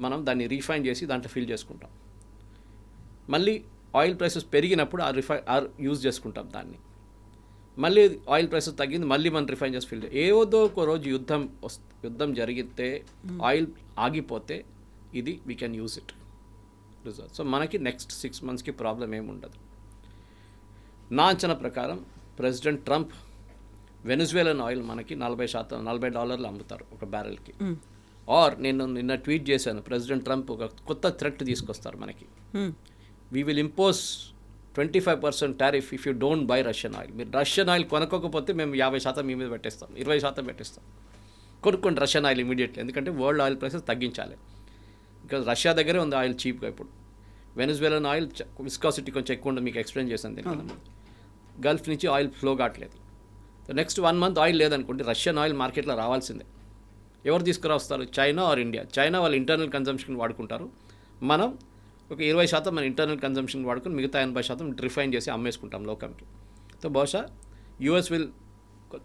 మనం దాన్ని రీఫైన్ చేసి దాంట్లో ఫిల్ చేసుకుంటాం. మళ్ళీ ఆయిల్ ప్రైసెస్ పెరిగినప్పుడు ఆ యూజ్ చేసుకుంటాం. మళ్ళీ ఆయిల్ ప్రైసెస్ తగ్గింది, మళ్ళీ మనం రిఫైన్ చేసి ఫిల్. ఏదో ఒక రోజు యుద్ధం జరిగితే ఆయిల్ ఆగిపోతే ఇది we can use it reserve. So మనకి నెక్స్ట్ 6 monthsకి ప్రాబ్లం ఏమి ఉండదు. నా అంచనా ప్రకారం ప్రెసిడెంట్ ట్రంప్ వెనిజువేలన్ ఆయిల్ మనకి $40 అమ్ముతారు ఒక బ్యారెల్కి. ఆర్ నేను నిన్న ట్వీట్ చేశాను, ప్రెసిడెంట్ ట్రంప్ ఒక కొత్త థ్రెట్ తీసుకొస్తారు మనకి. We will impose 25% tariff if you don't by Russian oil. మీరు రష్యన్ ఆయిల్ కొనుక్కోకపోతే మేము 50% మీ మీద పెట్టేస్తాం, 20% పెట్టేస్తాం. కొనుక్కోండి రష్యన్ ఆయిల్ ఇమీడియట్లీ, ఎందుకంటే వరల్డ్ ఆయిల్ ప్రైసెస్ తగ్గించాలి. బికాజ్ రష్యా దగ్గరే ఉంది ఆయిల్ చీప్గా. ఇప్పుడు వెనిజువేలన్ ఆయిల్ విస్కాసిటీ కొంచెం ఎక్కువ ఉంటుంది, మీకు ఎక్స్ప్లెయిన్ చేశాను దీనికన్నా. గల్ఫ్ నుంచి ఆయిల్ ఫ్లో కావట్లేదు. నెక్స్ట్ 1 month ఆయిల్ లేదనుకోండి, రష్యన్ ఆయిల్ మార్కెట్లో రావాల్సిందే. ఎవరు తీసుకురావస్తారు? China or India. చైనా వాళ్ళ ఇంటర్నల్ కన్జంప్షన్ వాడుకుంటారు, మనం ఒక 20% మన ఇంటర్నల్ కన్జంప్షన్ వాడుకుని మిగతా 80% రిఫైన్ చేసి అమ్మేసుకుంటాం లోకంకి. సో బహుశా యూఎస్ విల్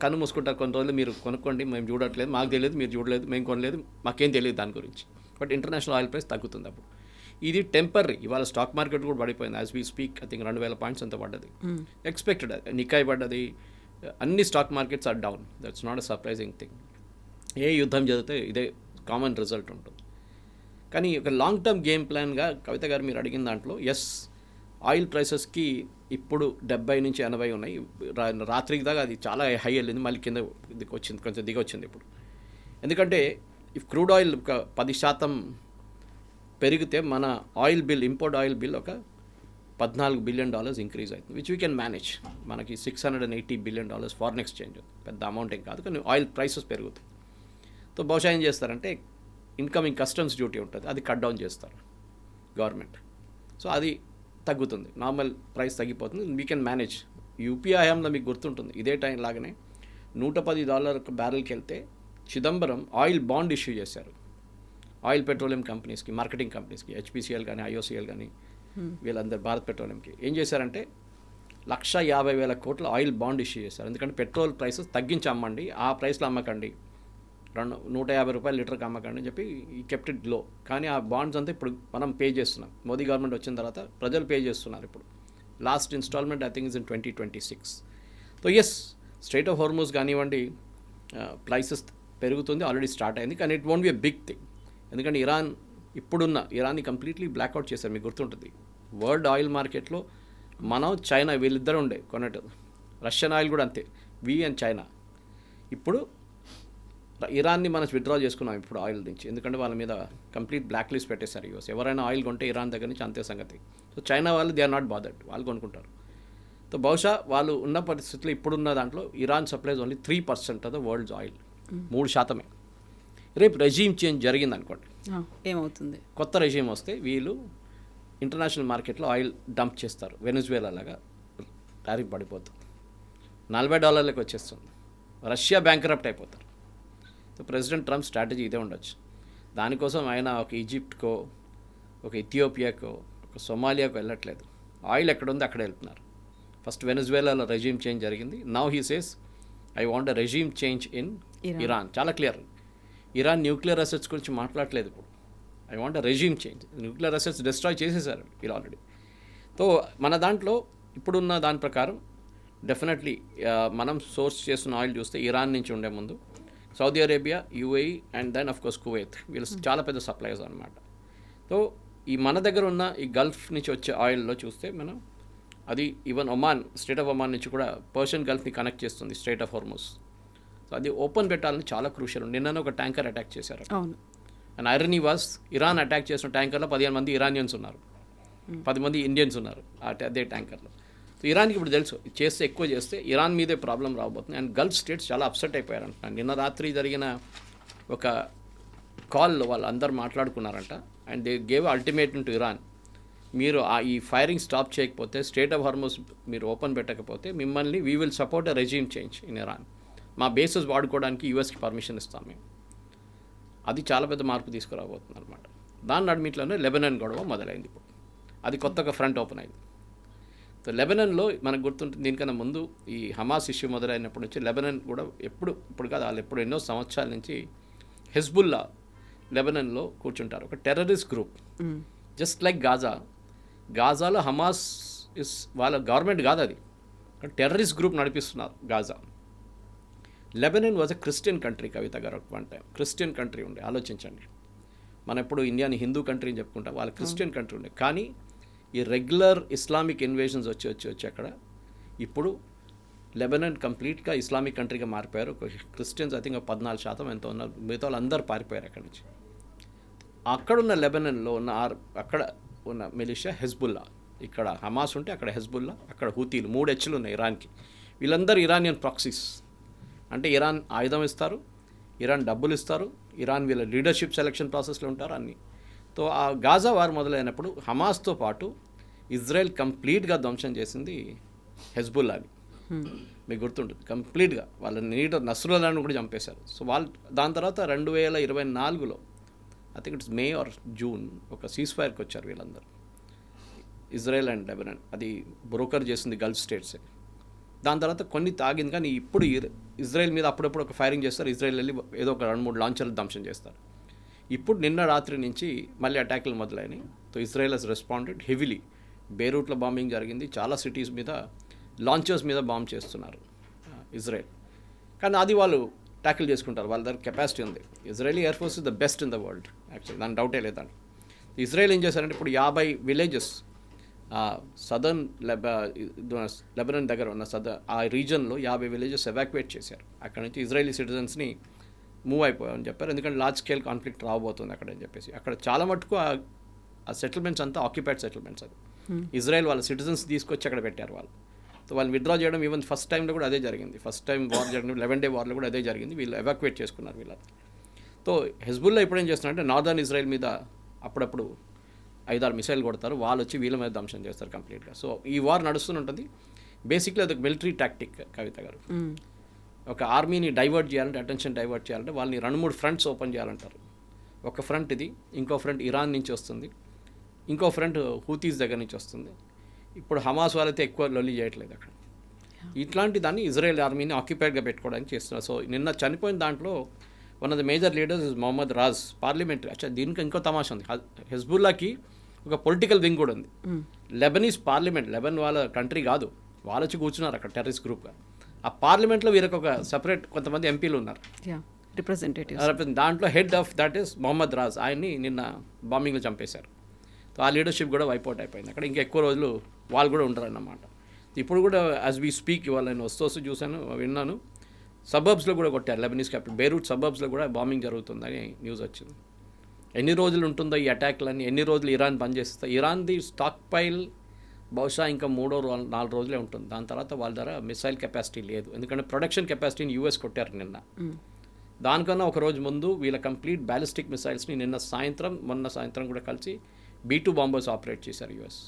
కన్ను మూసుకుంటారు కొన్ని రోజులు, మీరు కొనుక్కోండి, మేము చూడట్లేదు, మాకు తెలియదు, మీరు చూడలేదు, మేము కొనలేదు, మాకేం తెలియదు దాని గురించి. బట్ ఇంటర్నేషనల్ ఆయిల్ ప్రైస్ తగ్గుతుంది అప్పుడు. ఇది టెంపరీ. ఇవాళ స్టాక్ మార్కెట్ కూడా పడిపోయింది. As we speak I think 2000 points అంత పడ్డది. ఎక్స్పెక్టెడ్ నికాయ్ పడ్డది. అన్ని stock markets are down. That's not a surprising thing. ఏ యుద్ధం జరిగితే ఇదే కామన్ రిజల్ట్ ఉంటుంది. కానీ ఒక లాంగ్ టర్మ్ గేమ్ ప్లాన్గా కవిత గారు మీరు అడిగిన దాంట్లో ఎస్, ఆయిల్ ప్రైసెస్కి ఇప్పుడు 70 నుంచి 80 ఉన్నాయి. రాత్రికి దాకా అది చాలా హై వెళ్ళింది, మళ్ళీ కింద వచ్చింది, కొంచెం దిగొచ్చింది ఇప్పుడు. ఎందుకంటే ఇఫ్ క్రూడ్ ఆయిల్ ఒక 10% పెరిగితే మన oil bill, import oil bill ఒక $14 బిలియన్ ఇంక్రీజ్ అవుతుంది, విచ్ వీ కెన్ మేనేజ్. మనకి $680 బిలియన్ ఫారెన్ ఎక్స్చేంజ్, పెద్ద అమౌంట్ ఏం కాదు, కానీ ఆయిల్ ప్రైసెస్ పెరుగుతాయి. సో బహుశా ఏం చేస్తారంటే ఇన్కమింగ్ కస్టమ్స్ డ్యూటీ ఉంటుంది, అది కట్ డౌన్ చేస్తారు గవర్నమెంట్. సో అది తగ్గుతుంది, నార్మల్ ప్రైస్ తగ్గిపోతుంది, వీ కెన్ మేనేజ్. యూపీఐ హయాంలో మీకు గుర్తుంటుంది, ఇదే టైం లాగానే $110 బ్యారెల్కి వెళ్తే చిదంబరం ఆయిల్ బాండ్ ఇష్యూ చేశారు ఆయిల్ పెట్రోలియం కంపెనీస్కి, మార్కెటింగ్ కంపెనీస్కి, హెచ్పిసిఎల్ కానీ ఐఓసిఎల్ కానీ వీళ్ళందరూ భారత్ పెట్రోలియంకి. ఏం చేశారంటే 150,000 కోట్ల ఆయిల్ బాండ్ ఇష్యూ చేశారు. ఎందుకంటే పెట్రోల్ ప్రైసెస్ తగ్గించి అమ్మండి, ఆ ప్రైస్లో అమ్మకండి, $150 లీటర్కి అమ్మకండి అని చెప్పి ఈ కెప్ట్ ఇట్ లో. కానీ ఆ బాండ్స్ అంతా ఇప్పుడు మనం పే చేస్తున్నాం. మోదీ గవర్నమెంట్ వచ్చిన తర్వాత ప్రజలు పే చేస్తున్నారు ఇప్పుడు. Last installment I think is in 2026. So yes, strait of Hormuz కానివ్వండి, ప్రైసెస్ పెరుగుతుంది, ఆల్రెడీ స్టార్ట్ అయింది. కానీ it won't be a big thing. ఎందుకంటే ఇరాన్ని కంప్లీట్లీ బ్లాక్అవుట్ చేశారు, మీకు గుర్తుంటుంది. వరల్డ్ ఆయిల్ మార్కెట్లో మనం, చైనా వీళ్ళిద్దరు ఉండే కొన్నట్టు. రష్యన్ ఆయిల్ కూడా అంతే, అండ్ చైనా. ఇప్పుడు ఇరాన్ని మనం విత్డ్రా చేసుకున్నాం ఇప్పుడు ఆయిల్ నుంచి, ఎందుకంటే వాళ్ళ మీద కంప్లీట్ బ్లాక్ లిస్ట్ పెట్టేశారు యూఎస్. ఎవరైనా ఆయిల్ కొంటే ఇరాన్ దగ్గర నుంచి అంతే సంగతి. సో చైనా వాళ్ళు దే ఆర్ నాట్ బాదర్డ్, వాళ్ళు కొనుక్కుంటారు. సో బహుశా వాళ్ళు ఉన్న పరిస్థితుల్లో ఇప్పుడున్న దాంట్లో Iran supplies only 3% of the world's oil, 3%. రేపు రెజీమ్ చేంజ్ జరిగింది అనుకోండి, ఏమవుతుంది? కొత్త రెజీమ్ వస్తే వీళ్ళు ఇంటర్నేషనల్ మార్కెట్లో ఆయిల్ డంప్ చేస్తారు. వెనిజువేలా లాగా టారిఫ్ పడిపోతుంది, $40 వచ్చేస్తుంది. రష్యా బ్యాంక్రప్ట్ అయిపోతారు. సో ప్రెసిడెంట్ ట్రంప్ స్ట్రాటజీ ఇదే ఉండొచ్చు. దానికోసం ఆయన ఒక ఈజిప్ట్కో, ఒక ఇథియోపియాకో, ఒక సొమాలియాకో వెళ్ళట్లేదు. ఆయిల్ ఎక్కడుందో అక్కడ వెళ్తున్నారు. ఫస్ట్ వెనిజువేలాలో రెజీమ్ చేంజ్ జరిగింది. Now he says I want a regime change in Iran. చాలా క్లియర్. ఇరాన్ న్యూక్లియర్ అసెట్స్ గురించి మాట్లాడలేదు ఇప్పుడు. I want a regime change. Nuclear assets destroy చేసేసారు వీళ్ళు ఆల్రెడీ. సో మన దాంట్లో ఇప్పుడున్న దాని ప్రకారం డెఫినెట్లీ మనం సోర్స్ చేస్తున్న ఆయిల్ చూస్తే ఇరాన్ నుంచి ఉండే ముందు Saudi Arabia, UAE and then of course Kuwait, వీళ్ళు చాలా పెద్ద సప్లైస్ అనమాట. సో ఈ మన దగ్గర ఉన్న ఈ గల్ఫ్ నుంచి వచ్చే ఆయిల్లో చూస్తే మనం అది even Oman, state of Oman నుంచి కూడా పర్షియన్ గల్ఫ్ని కనెక్ట్ చేస్తుంది స్ట్రైట్ ఆఫ్ హార్మోజ్. సో అది ఓపెన్ పెట్టాలని చాలా క్రూషియల్. నిన్ననే ఒక ట్యాంకర్ అటాక్ చేశారు. అవును. And irony was, Iran attack చేసిన ట్యాంకర్లో 15 మంది ఇరానియన్స్ ఉన్నారు, 10 మంది ఇండియన్స్ ఉన్నారు అదే ట్యాంకర్లో. సో ఇరాన్కి ఇప్పుడు తెలుసు, చేస్తే ఎక్కువ చేస్తే ఇరాన్ మీదే ప్రాబ్లం రాబోతుంది. అండ్ గల్ఫ్ స్టేట్స్ చాలా అప్సెట్ అయిపోయారు అంటున్నాను. నిన్న రాత్రి జరిగిన ఒక కాల్లో వాళ్ళు అందరు మాట్లాడుకున్నారంట. And they gave ultimatum to Iran, మీరు ఈ ఫైరింగ్ స్టాప్ చేయకపోతే, స్టేట్ ఆఫ్ హార్మోజ్ మీరు ఓపెన్ పెట్టకపోతే మిమ్మల్ని we will support a regime change in Iran. మా బేసెస్ వాడుకోవడానికి యూఎస్కి పర్మిషన్ ఇస్తాం మేము. అది చాలా పెద్ద మార్పు తీసుకురాబోతుంది అనమాట. దాని నడిమిట్లోనే లెబనాన్ గొడవ మొదలైంది ఇప్పుడు. అది కొత్తగా ఫ్రంట్ ఓపెన్ అయింది. సో లెబనాన్లో మనకు గుర్తుంటుంది, దీనికన్నా ముందు ఈ హమాస్ ఇష్యూ మొదలైనప్పటి నుంచి లెబనాన్ కూడా ఇప్పుడు కాదు, వాళ్ళు ఎప్పుడు ఎన్నో సంవత్సరాల నుంచి హెజ్బుల్లా లెబనాన్లో కూర్చుంటారు. ఒక టెర్రరిస్ట్ గ్రూప్, జస్ట్ లైక్ గాజాలో హమాస్ వాళ్ళ గవర్నమెంట్ కాదు, అది టెర్రరిస్ట్ గ్రూప్ నడిపిస్తున్నారు Gaza. Lebanon was a Christian country. Kavitha garu one time Christian country ఉండే. ఆలోచించండి, మనం ఎప్పుడు ఇండియాని హిందూ కంట్రీ అని చెప్పుకుంటాం, వాళ్ళ క్రిస్టియన్ కంట్రీ ఉండే. కానీ ఈ రెగ్యులర్ ఇస్లామిక్ ఇన్వేషన్స్ వచ్చి అక్కడ ఇప్పుడు లెబనాన్ కంప్లీట్గా ఇస్లామిక్ కంట్రీగా మారిపోయారు. క్రిస్టియన్స్ ఐ థింక్ 14% ఎంతో ఉన్నారు, మిగతా వాళ్ళు అందరూ పారిపోయారు అక్కడి నుంచి. అక్కడున్న లెబనాన్లో ఉన్న అక్కడ ఉన్న మిలిషియా హెజ్బుల్లా, ఇక్కడ హమాస్ ఉంటే అక్కడ హెజ్బుల్లా, అక్కడ హూతీలు, 3 హెచ్లు ఉన్నాయి ఇరాన్కి. వీళ్ళందరూ ఇరానియన్ ప్రాక్సీస్. అంటే ఇరాన్ ఆయుధం ఇస్తారు, ఇరాన్ డబ్బులు ఇస్తారు, ఇరాన్ వీళ్ళ లీడర్షిప్ సెలక్షన్ ప్రాసెస్లో ఉంటారు అన్నీ. సో ఆ గాజా వార్ మొదలైనప్పుడు హమాస్తో పాటు ఇజ్రాయెల్ కంప్లీట్గా ధ్వంసం చేసింది హెజ్బుల్లాని. మీకు గుర్తుంటుంది, కంప్లీట్గా వాళ్ళ లీడర్ నస్రుల్లాని కూడా చంపేశారు. సో వాళ్ళు దాని తర్వాత 2024లో I think it's May or June ఒక సీజ్ ఫైర్కి వచ్చారు వీళ్ళందరూ, ఇజ్రాయెల్ అండ్ లెబనాన్. అది బ్రోకర్ చేసింది గల్ఫ్ స్టేట్సే. దాని తర్వాత కొన్ని తాగింది. కానీ ఇప్పుడు ఇజ్రాయెల్ మీద అప్పుడప్పుడు ఒక ఫైరింగ్ చేస్తారు, ఇజ్రాయెల్ వెళ్ళి ఏదో ఒక 2-3 లాంచర్లు ధ్వంసం చేస్తారు. ఇప్పుడు నిన్న రాత్రి నుంచి మళ్ళీ అటాకులు మొదలైనవి. So Israel has responded heavily. బేరూట్లో బాంబింగ్ జరిగింది, చాలా సిటీస్ మీద లాంచర్స్ మీద బాంబ్ చేస్తున్నారు ఇజ్రాయెల్. కానీ అది వాళ్ళు ట్యాకిల్ చేసుకుంటారు, వాళ్ళ దగ్గర కెపాసిటీ ఉంది. Israeli air force is the best in the world actually, దాని డౌటే లేదండి. ఇజ్రాయెల్ ఏం చేశారంటే ఇప్పుడు 50 విలేజెస్ సదర్న్ లెబనాన్ దగ్గర ఉన్న ఆ రీజన్లో 50 విలేజెస్ ఎవాక్యుయేట్ చేశారు. అక్కడ నుంచి ఇజ్రాయలీ సిటిజన్స్ని మూవ్ అయిపోయామని చెప్పారు, ఎందుకంటే లార్జ్ స్కేల్ కాన్ఫ్లిక్ట్ రాబోతుంది అక్కడ అని చెప్పేసి. అక్కడ చాలా మటుకు ఆ సెటిల్మెంట్స్ అంతా ఆక్యుపైడ్ సెటిల్మెంట్స్. అది ఇజ్రాయెల్ వాళ్ళ సిటిజన్స్ తీసుకొచ్చి అక్కడ పెట్టారు వాళ్ళు. సో వాళ్ళు విత్డ్రా చేయడం ఈవెన్ ఫస్ట్ టైంలో కూడా అదే జరిగింది. ఫస్ట్ టైం వార్ జరిగింది, 11 డే వార్లో కూడా అదే జరిగింది. వీళ్ళు ఎవాక్యుయేట్ చేసుకున్నారు వీళ్ళని. సో హెజ్బుల్లా ఇప్పుడు ఏం చేస్తున్నారంటే నార్దర్న్ ఇజ్రాయెల్ మీద అప్పుడప్పుడు 5-6 మిసైల్ కొడతారు, వాళ్ళు వచ్చి వీళ్ళ మీద ధ్వంసం చేస్తారు కంప్లీట్గా. సో ఈ వార్ నడుస్తుంటుంది. బేసిక్లీ అది మిలిటరీ టాక్టిక్ కవిత గారు. ఒక ఆర్మీని డైవర్ట్ చేయాలంటే, అటెన్షన్ డైవర్ట్ చేయాలంటే వాళ్ళని 2-3 ఫ్రంట్స్ ఓపెన్ చేయాలంటారు. ఒక ఫ్రంట్ ఇది, ఇంకో ఫ్రంట్ ఇరాన్ నుంచి వస్తుంది, ఇంకో ఫ్రంట్ హూతీస్ దగ్గర నుంచి వస్తుంది. ఇప్పుడు హమాస్ వాళ్ళైతే ఎక్కువ లొల్లి చేయట్లేదు అక్కడ. ఇట్లాంటి దాన్ని ఇజ్రాయెల్ ఆర్మీని ఆక్యుపైడ్గా పెట్టుకోవడానికి చేస్తున్నారు. సో నిన్న చనిపోయిన దాంట్లో one of the major leaders is Mohammad Raj, parliamentary. అచ్చా, దీనికి ఇంకో తమాషా ఉంది. హెజ్బుల్లాకి ఒక పొలిటికల్ వింగ్ కూడా ఉంది. లెబనీస్ పార్లమెంట్, లెబన్ వాళ్ళ కంట్రీ కాదు, వాళ్ళు వచ్చి కూర్చున్నారు అక్కడ టెర్రరిస్ట్ గ్రూప్గా. ఆ పార్లమెంట్లో వీరికి ఒక సపరేట్ కొంతమంది ఎంపీలు ఉన్నారు, రిప్రజెంటేటివ్స్. దాంట్లో head of that is Mohammad Raj. ఆయన్ని నిన్న బాంబింగ్లో చంపేశారు. సో ఆ లీడర్షిప్ కూడా వైపౌట్ అయిపోయింది అక్కడ. ఇంకా ఎక్కువ రోజులు వాళ్ళు కూడా ఉంటారన్నమాట. ఇప్పుడు కూడా యాజ్ వీ స్పీక్ ఇవాళ నేను వస్తూ చూశాను, విన్నాను, సబర్బ్స్లో కూడా కొట్టారు. లెబనీస్ క్యాపిటల్ బేరూట్ సబర్బ్స్లో కూడా బాంబింగ్ జరుగుతుందని న్యూస్ వచ్చింది. ఎన్ని రోజులు ఉంటుందో ఈ అటాక్లన్నీ, ఎన్ని రోజులు ఇరాన్ బంద్ చేస్తుందో. ఇరాన్ది స్టాక్ పైల్ బహుశా ఇంకా 3-4 రోజులే ఉంటుంది. దాని తర్వాత వాళ్ళ దగ్గర మిసైల్ కెపాసిటీ లేదు, ఎందుకంటే ప్రొడక్షన్ కెపాసిటీని యూఎస్ కొట్టారు నిన్న. దానికన్నా ఒక రోజు ముందు వీళ్ళ కంప్లీట్ బ్యాలిస్టిక్ మిసైల్స్ని మొన్న సాయంత్రం కూడా కలిసి B-2 బాంబర్స్ ఆపరేట్ చేశారు యూఎస్.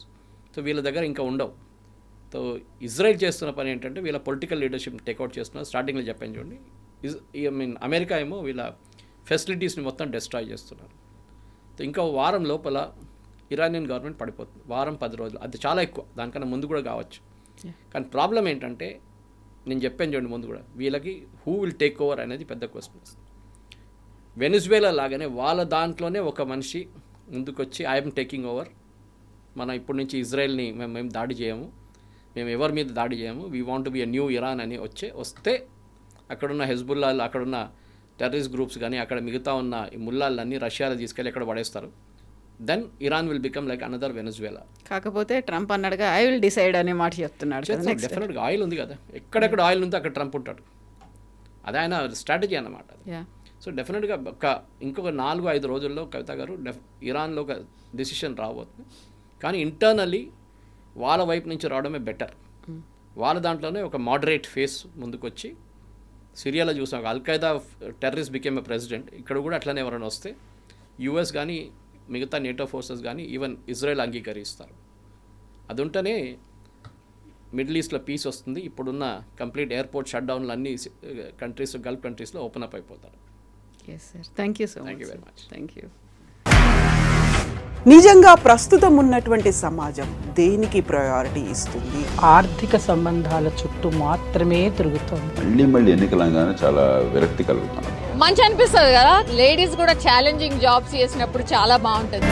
సో వీళ్ళ దగ్గర ఇంకా ఉండవు. సో ఇజ్రాయెల్ చేస్తున్న పని ఏంటంటే వీళ్ళ పొలిటికల్ లీడర్షిప్ టేక్అవుట్ చేస్తున్నారు. స్టార్టింగ్లో చెప్పాను చూడండి, అమెరికా ఏమో వీళ్ళ ఫెసిలిటీస్ని మొత్తం డిస్ట్రాయ్ చేస్తున్నారు. సో ఇంకా వారం లోపల ఇరానియన్ గవర్నమెంట్ పడిపోతుంది, 10 రోజులు. అది చాలా ఎక్కువ, దానికన్నా ముందు కూడా కావచ్చు. కానీ ప్రాబ్లం ఏంటంటే నేను చెప్పాను చూడండి ముందు కూడా, వీళ్ళకి హూ విల్ టేక్ ఓవర్ అనేది పెద్ద క్వశ్చన్. వెనిజువేలా లాగానే వాళ్ళ దాంట్లోనే ఒక మనిషి ముందుకొచ్చి ఐఎమ్ టేకింగ్ ఓవర్, మనం ఇప్పటి నుంచి ఇజ్రాయెల్ని మేము దాడి చేయము, మేము ఎవరి మీద దాడి చేయము, we want to be a new Iran అని వస్తే అక్కడున్న హెజ్బుల్లాలు, అక్కడున్న టెర్రరిస్ట్ గ్రూప్స్ కానీ అక్కడ మిగతా ఉన్న ఈ ముల్లాలన్నీ రష్యాలో తీసుకెళ్ళి ఎక్కడ పడేస్తారు. Then Iran will become like another Venezuela. కాకపోతే ట్రంప్ అన్నాడుగా ఐ విల్ డిసైడ్ అనే మాట చెప్తున్నాడు. డెఫినెట్గా ఆయిల్ ఉంది కదా, ఎక్కడెక్కడ ఆయిల్ ఉందో అక్కడ ట్రంప్ ఉంటాడు. అది ఆయన స్ట్రాటజీ అన్నమాట. సో డెఫినెట్గా ఇంకొక 4-5 రోజుల్లో కవిత గారు ఇరాన్లో ఒక డెసిషన్ రాబోతుంది. కానీ ఇంటర్నల్లీ వాళ్ళ వైపు నుంచి రావడమే బెటర్. వాళ్ళ దాంట్లోనే ఒక మోడరేట్ ఫేస్ ముందుకొచ్చి, సిరియాలో చూసాం Al-Qaeda terrorist became a president. ఇక్కడ కూడా అట్లనే ఎవరైనా వస్తే యూఎస్ కానీ మిగతా నేటో ఫోర్సెస్ కానీ ఈవెన్ ఇజ్రాయెల్ అంగీకరిస్తారు. అది ఉంటేనే మిడిల్ ఈస్ట్లో పీస్ వస్తుంది. ఇప్పుడున్న కంప్లీట్ ఎయిర్పోర్ట్ షట్ డౌన్లు అన్ని కంట్రీస్, గల్ఫ్ కంట్రీస్లో ఓపెన్ అప్ అయిపోతారు. Thank you very much. Thank you. నిజంగా ప్రస్తుతం ఉన్నటువంటి సమాజం దేనికి ప్రయారిటీ ఇస్తుంది? ఆర్థిక సంబంధాల చుట్టూ మాత్రమే తిరుగుతోంది. మళ్ళీ ఎన్నికలంగానే చాలా విరక్తి కలుగుతాను. మంచి అనిపిస్తుంది కదా, లేడీస్ కూడా ఛాలెంజింగ్ జాబ్స్ చేసినప్పుడు చాలా బాగుంటుంది.